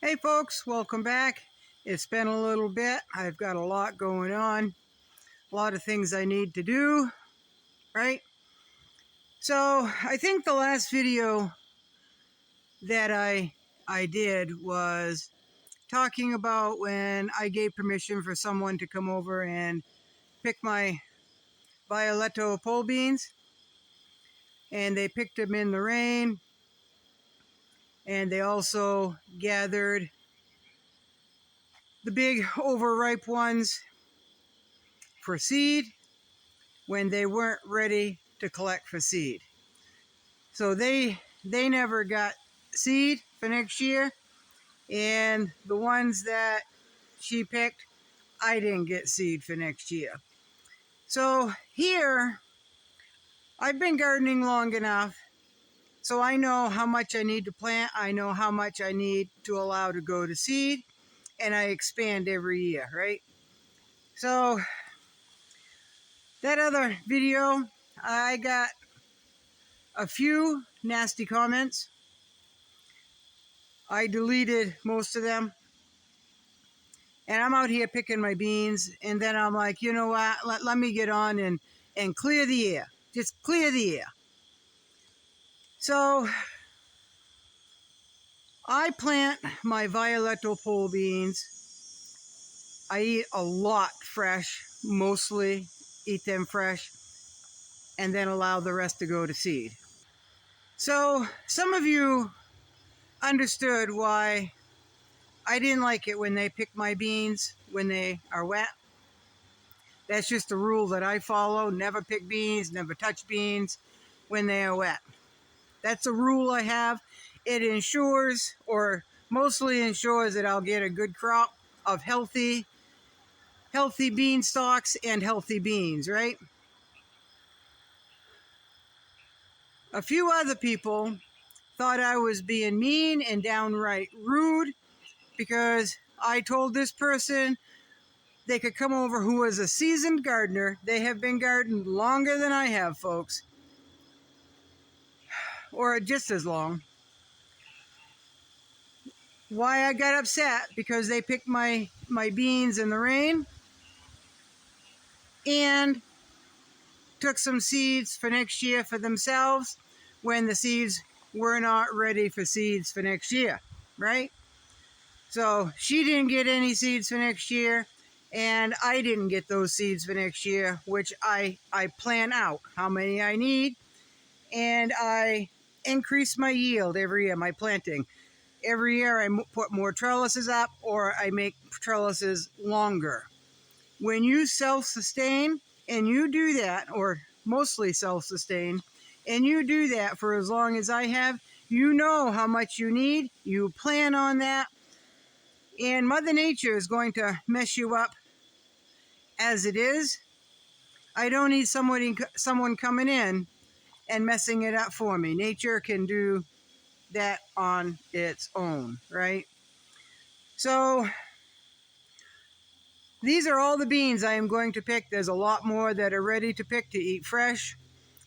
Hey folks, welcome back. It's been a little bit. I've got a lot going on, a lot of things I need to do, right? So I think the last video that I did was talking about when I gave permission for someone to come over and pick my Violetto pole beans, and they picked them in the rain, and they also gathered the big overripe ones for seed when they weren't ready to collect for seed. So they never got seed for next year, and the ones that she picked, I didn't get seed for next year. So here, I've been gardening long enough, so I know how much I need to plant, I know how much I need to allow to go to seed, and I expand every year, right? So that other video, I got a few nasty comments. I deleted most of them. And I'm out here picking my beans, and then I'm like, you know what, let me get on and clear the air. Just clear the air. So I plant my Violetto pole beans. I eat a lot fresh, mostly eat them fresh, and then allow the rest to go to seed. So some of you understood why I didn't like it when they pick my beans when they are wet. That's just a rule that I follow. Never pick beans, never touch beans when they are wet. That's a rule I have. It ensures, or mostly ensures, that I'll get a good crop of healthy bean stalks and healthy beans, right? A few other people thought I was being mean and downright rude because I told this person they could come over who was a seasoned gardener. They have been gardening longer than I have, folks. Or just as long. Why I got upset? Because they picked my beans in the rain and took some seeds for next year for themselves when the seeds were not ready for seeds for next year, right? So she didn't get any seeds for next year, and I didn't get those seeds for next year, which I plan out how many I need, and I increase my yield every year, my planting. Every year I put more trellises up, or I make trellises longer. When you self-sustain, and you do that, or mostly self-sustain, and you do that for as long as I have, you know how much you need, you plan on that, and Mother Nature is going to mess you up as it is. I don't need someone coming in and messing it up for me. Nature can do that on its own, right? So these are all the beans I am going to pick. There's a lot more that are ready to pick to eat fresh,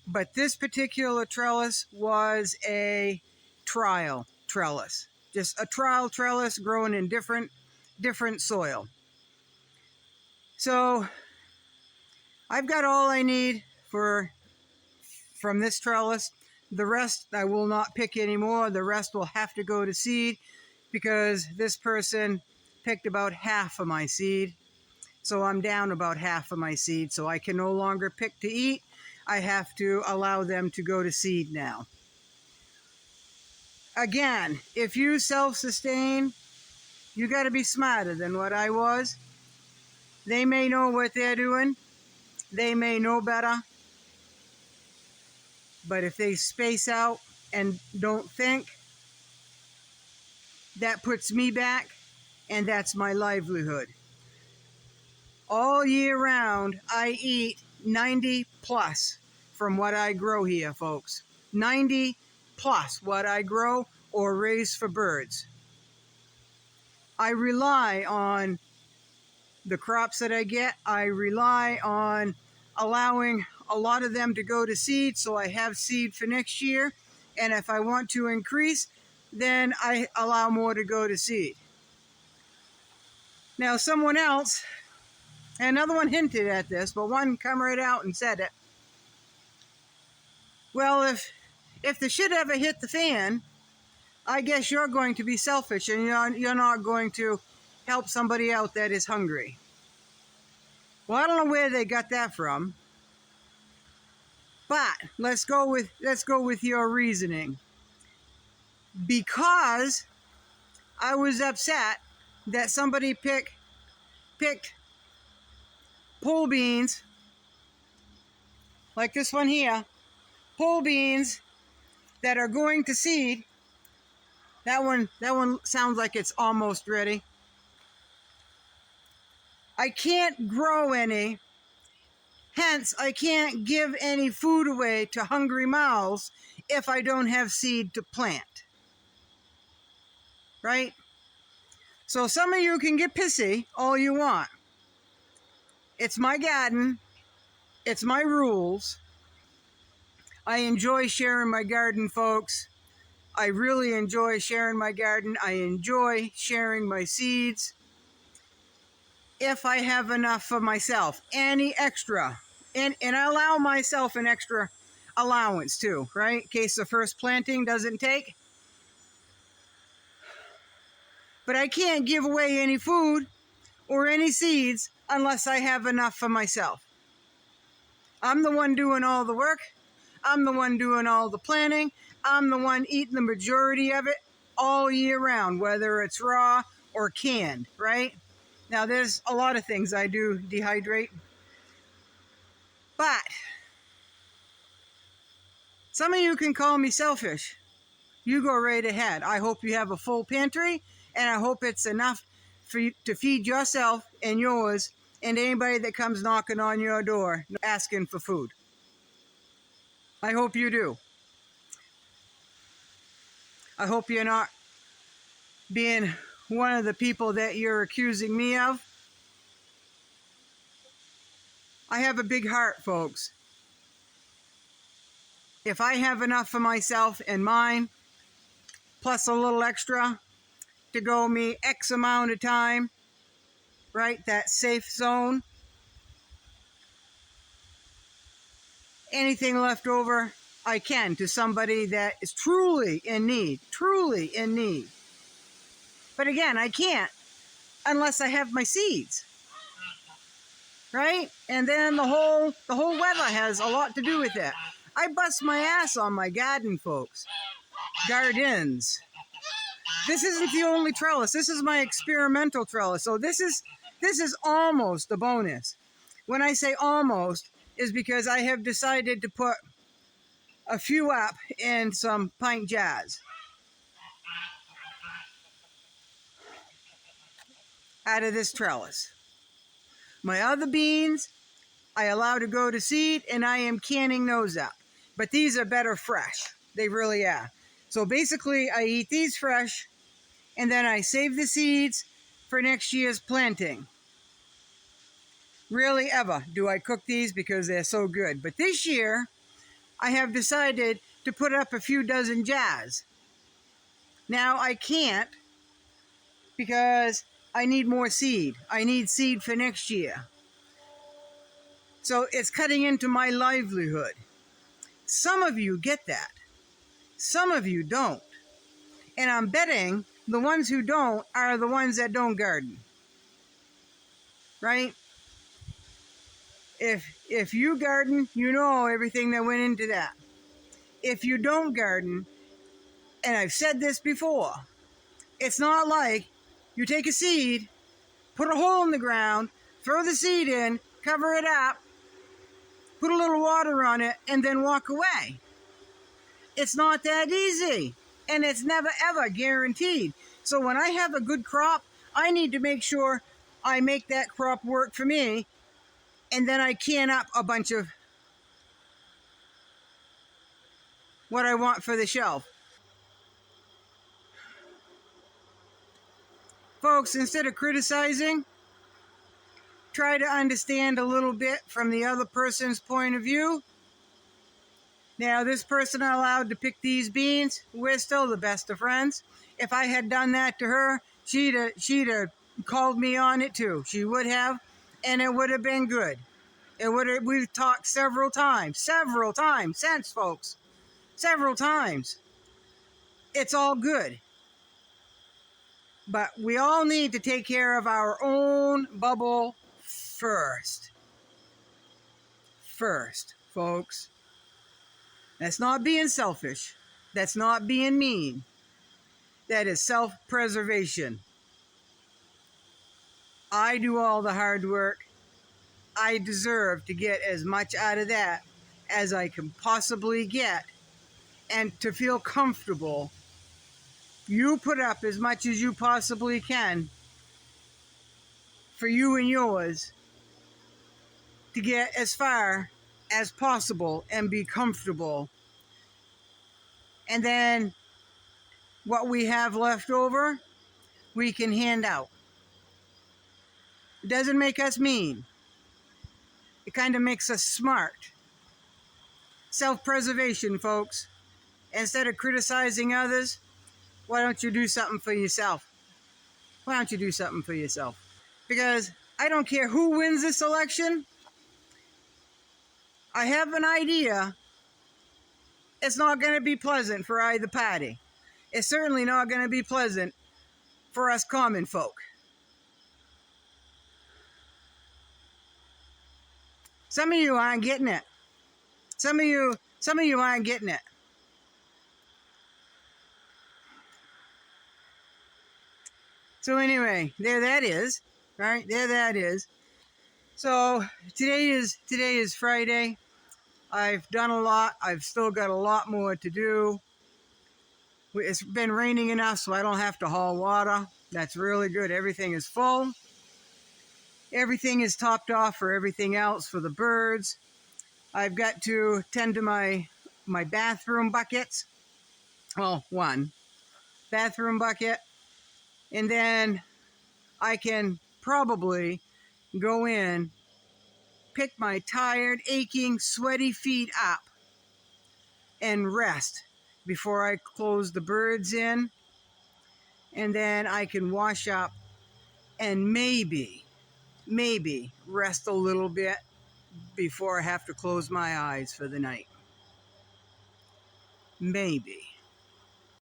but this particular trellis was a trial trellis, just a trial trellis grown in different soil. So I've got all I need from this trellis. The rest I will not pick anymore. The rest will have to go to seed because this person picked about half of my seed. So I'm down about half of my seed, so I can no longer pick to eat. I have to allow them to go to seed now. Again, if you self-sustain, you got to be smarter than what I was. They may know what they're doing. They may know better. But if they space out and don't think, that puts me back, and that's my livelihood. All year round, I eat 90 plus from what I grow here, folks. 90 plus what I grow or raise for birds. I rely on the crops that I get. I rely on allowing a lot of them to go to seed, so I have seed for next year. And if I want to increase, then I allow more to go to seed. Now, someone else, another one hinted at this, but one come right out and said it. Well, if the shit ever hit the fan, I guess you're going to be selfish and you're not going to help somebody out that is hungry. Well, I don't know where they got that from, but let's go with your reasoning. Because I was upset that somebody picked pole beans like this one here, pole beans that are going to seed. That one sounds like it's almost ready. I can't grow any, hence I can't give any food away to hungry mouths if I don't have seed to plant. Right? So some of you can get pissy all you want. It's my garden. It's my rules. I enjoy sharing my garden, folks. I really enjoy sharing my garden. I enjoy sharing my seeds. If I have enough for myself, any extra, and I allow myself an extra allowance too, right? In case the first planting doesn't take. But I can't give away any food or any seeds unless I have enough for myself. I'm the one doing all the work. I'm the one doing all the planting. I'm the one eating the majority of it all year round, whether it's raw or canned, right? Now, there's a lot of things I do dehydrate. But some of you can call me selfish. You go right ahead. I hope you have a full pantry, and I hope it's enough for you to feed yourself and yours and anybody that comes knocking on your door asking for food. I hope you do. I hope you're not being one of the people that you're accusing me of. I have a big heart, folks. If I have enough for myself and mine, plus a little extra to go me X amount of time, right, that safe zone, anything left over, I can to somebody that is truly in need. But again, I can't unless I have my seeds, right? And then the whole weather has a lot to do with it. I bust my ass on my garden, folks. Gardens. This isn't the only trellis. This is my experimental trellis. So this is almost a bonus. When I say almost, is because I have decided to put a few up in some pint jars out of this trellis. My other beans, I allow to go to seed, and I am canning those up. But these are better fresh. They really are. So basically, I eat these fresh, and then I save the seeds for next year's planting. Rarely ever do I cook these because they're so good. But this year, I have decided to put up a few dozen jars. Now, I can't because I need more seed. I need seed for next year. So it's cutting into my livelihood. Some of you get that. Some of you don't. And I'm betting the ones who don't are the ones that don't garden. Right? If you garden, you know everything that went into that. If you don't garden, and I've said this before, it's not like you take a seed, put a hole in the ground, throw the seed in, cover it up, put a little water on it, and then walk away. It's not that easy, and it's never ever guaranteed. So when I have a good crop, I need to make sure I make that crop work for me, and then I can up a bunch of what I want for the shelf. Folks, instead of criticizing, try to understand a little bit from the other person's point of view. Now, this person allowed to pick these beans. We're still the best of friends. If I had done that to her, she'd have called me on it too. She would have, and it would have been good. It would have, we've talked several times since, folks. Several times. It's all good. But we all need to take care of our own bubble first. First, folks. That's not being selfish. That's not being mean. That is self-preservation. I do all the hard work. I deserve to get as much out of that as I can possibly get. And to feel comfortable, you put up as much as you possibly can for you and yours to get as far as possible and be comfortable. And then what we have left over, we can hand out. It doesn't make us mean. It kind of makes us smart. Self-preservation, folks. Instead of criticizing others, why don't you do something for yourself? Why don't you do something for yourself? Because I don't care who wins this election. I have an idea. It's not going to be pleasant for either party. It's certainly not going to be pleasant for us common folk. Some of you aren't getting it. Some of you aren't getting it. So anyway, there that is. Right? There that is. So today is Friday. I've done a lot. I've still got a lot more to do. It's been raining enough so I don't have to haul water. That's really good. Everything is full. Everything is topped off for everything else for the birds. I've got to tend to my bathroom buckets. Well, one bathroom bucket. And then I can probably go in, pick my tired, aching, sweaty feet up and rest before I close the birds in. And then I can wash up and maybe rest a little bit before I have to close my eyes for the night. Maybe.